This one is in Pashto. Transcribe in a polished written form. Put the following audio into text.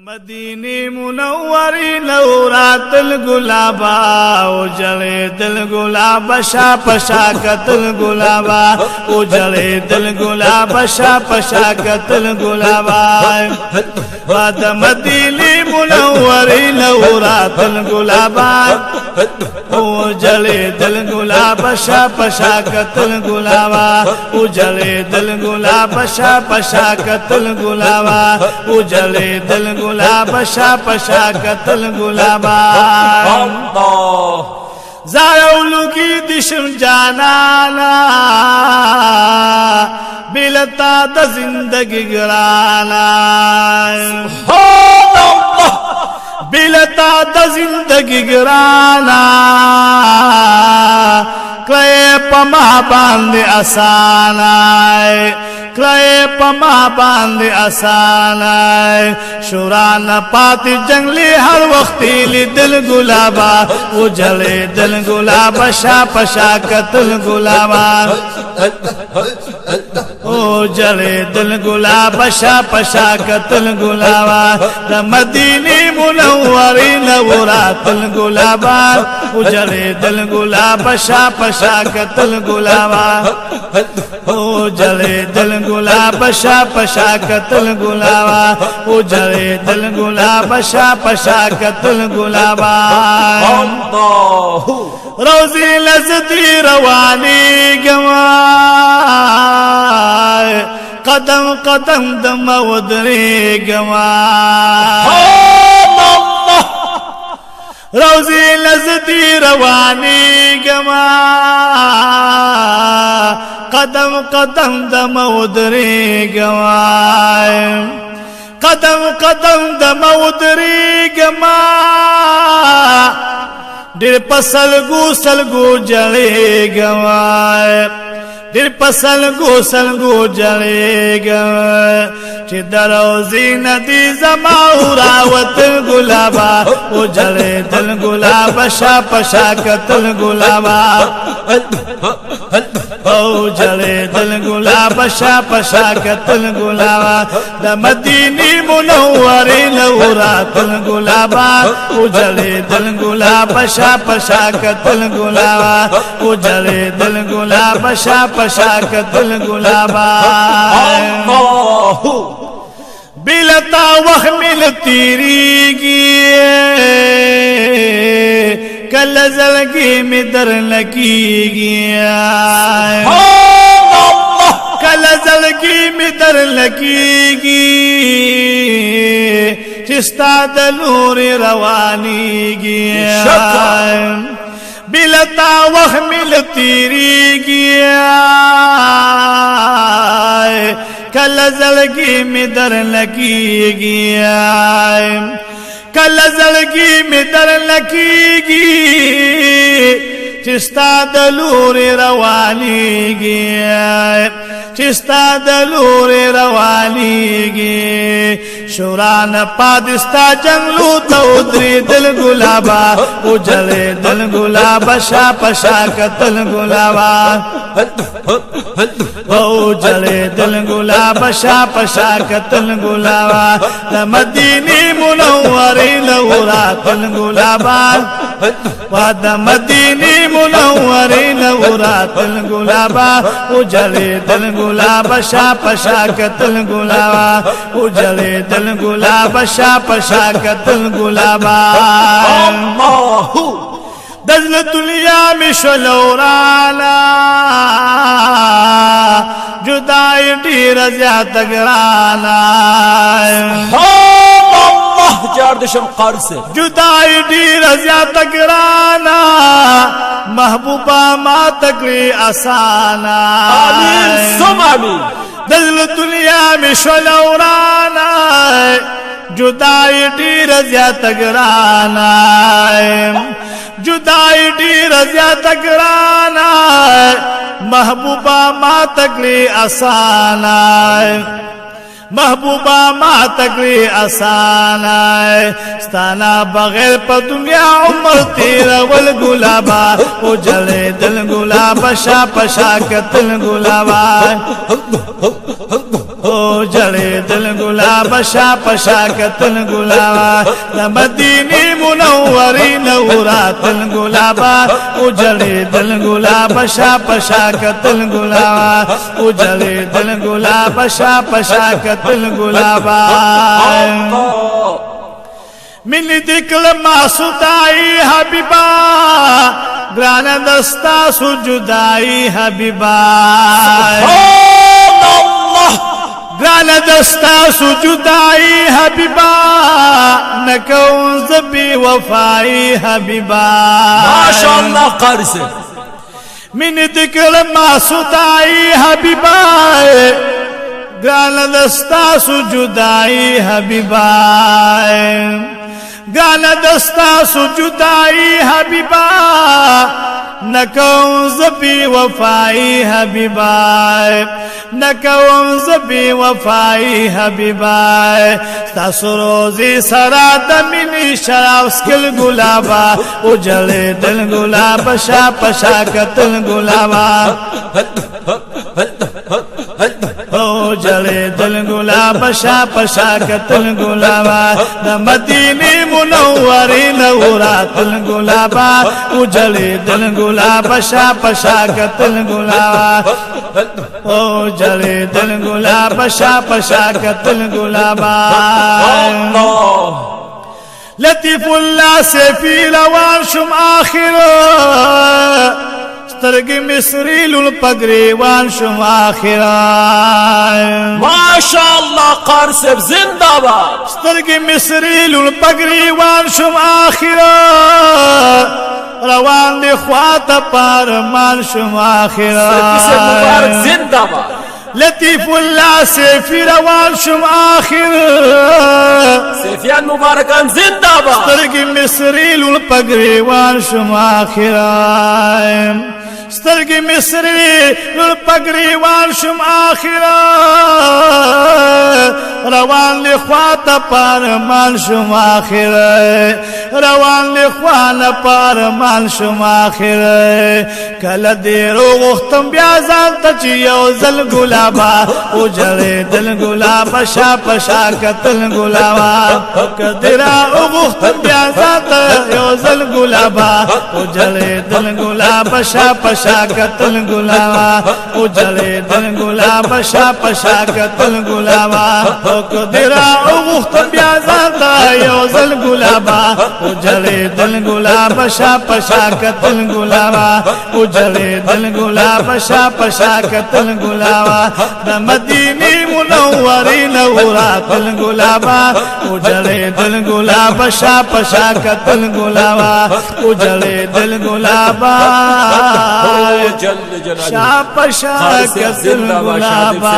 مدینی منوری نورات الگلابا اجلے دل گلابا شا پشا قتل گلابا اجلے دل گلابا شا پشا قتل گلابا واد مدینی منوری نورات الگلابا اجلے دل گلابا شا پشا قتل گلابا اجلے دل گلابا شا پشا قتل گلابا اجلے دل گلاب شا پشا قتل گلابا زارولو کی دشم جانانا بلتا دا زندگی گرانا بلتا دا زندگی گرانا کلے پما باندے آسانا کلے پما باندے آسانا شوران پاتی جنگلی ہر وقتی لی دل گلابا اجلے دل گلابا شا پشا قتل گلابا اجلے دل گلابا شا پشا قتل گلابا دا مدینی منوری نورات الگلابا اجلے دل گلابا شا پشا قتل گلابا اجلے دل گلابا شا پشا قتل گلابا اجلے دل گلابا شا پشا قتل گلابا روزی لذتی روانی گوائے قدم قدم دم ودری گوائے روزی لذتی روانی گوائے قدم قدم دم ودری گوائے قدم قدم دم ودری گوائے دیر پسلگو سلگو جلے گوائے دیر پسلگو سلگو جلے گوائے چی دروزی ندی زماؤ راوت گلابا اجلے دل گلابا شا پشا قتل گلابا اجلے دل گلابا شا پشا قتل گلابا دا مدینی منوری نورات الگلابا اجلے دل گلابا شا پشا قتل گلابا اجلے دل گلابا شا پشا قتل گلابا بلتا وحمل تیری گی کل زلگی میں در لگی گیا کل زلگی میں در لگی گی چستا دلور روانی گیا بلتا وحمل تیری گیا کل زلگی میں در لگی گیا کل زلگی میں در لگی گی چستا دلور روانی گیا چستا دلور روانی گی شوران پادستا جنگلو تودری دل گلابا اجلے دل گلابا شا پشا قتل گلابا اجلے دل گلابا شا پشا قتل گلابا دا مدینی منوری نورات الگلابا دا مدینی منوری نورات الگلابا اجلے دل گلابا شا پشا قتل گلابا اجلے دل گلابا شا پشا قتل گلابا دزلت الیام شلورانا جدائی دیر زیادہ گرانا جدائی دیر زیادہ گرانا محبوبہ ما تکری آسانا دزلت الیام شلورانا جدائی دیر زیادہ گرانا جدائی دیر زیادہ گرانا محبوبہ ما تکلی آسانا محبوبہ ما تکلی آسانا ستانا بغیر پا دنیا عمر تیرا والگلابا اجلے دل گلابا شا پشا قتل گلابا جڑے دل گلاب شا پشا کتل گلابا دا مدینی منوری نوراتل گلابا او جڑے دل گلاب شا پشا کتل گلابا او جڑے دل گلاب شا پشا کتل گلابا من دکل ما سدائی حبیبا گران دستا سجدائی حبیبا گران دستا سجدائی حبیبا نکون زبی وفائی حبیبا ماشاءاللہ قاری سے من دکل ما سدائی حبیبا گران دستا سجدائی حبیبا گانا دستا سجدائی حبیبا نکون زبی وفائی حبیبا نکون زبی وفائی حبیبا ستاسو روزی سرا دمینی شراب سکل گلابا اجلے دل گلاب شا پشا کتل گلابا اجلے دل گلاب شا پشا کتل گلابا دا مدینی منوری نوراتل گلابا اجلے دل گلاب شا پشا کتل گلابا او جلے دل گلاب شا پشا کتل گلابا لطیف اللہ سے فی روان شم آخر سترگ مصری للپگریوان شم آخر ماشاءاللہ قاری سے زندہ باد سترگ مصری للپگریوان شم آخر روان دی خوات پارمان شم آخر سے مبارک زندہ باد لطیف اللہ سے فی روان شم آخر سیفیان مبارکان زندہ باد سترگ مصری للپگریوان شم آخر سترگ مصری للپگریوان شم آخر روان لخوات پارمان شم آخر روان لخوان پارمان شم آخر کل دیرو غختم بیازان تچی یوزل گلابا اجرے دل گلابا شا پشا کتل گلابا کدرا غختم بیازان تچی یوزل گلابا اجرے دل گلابا شا پشا کتل گلابا اجرے دل گلابا شا پشا کتل گلابا کدرا غختم بیازان تچی یوزل گلابا اجلے دل گلاب شا پشا کتل گلابا اجلے دل گلاب شا پشا کتل گلابا دا مدینی منوری نوراتل گلابا اجلے دل گلاب شا پشا کتل گلابا اجلے دل گلابا شا پشا کتل گلابا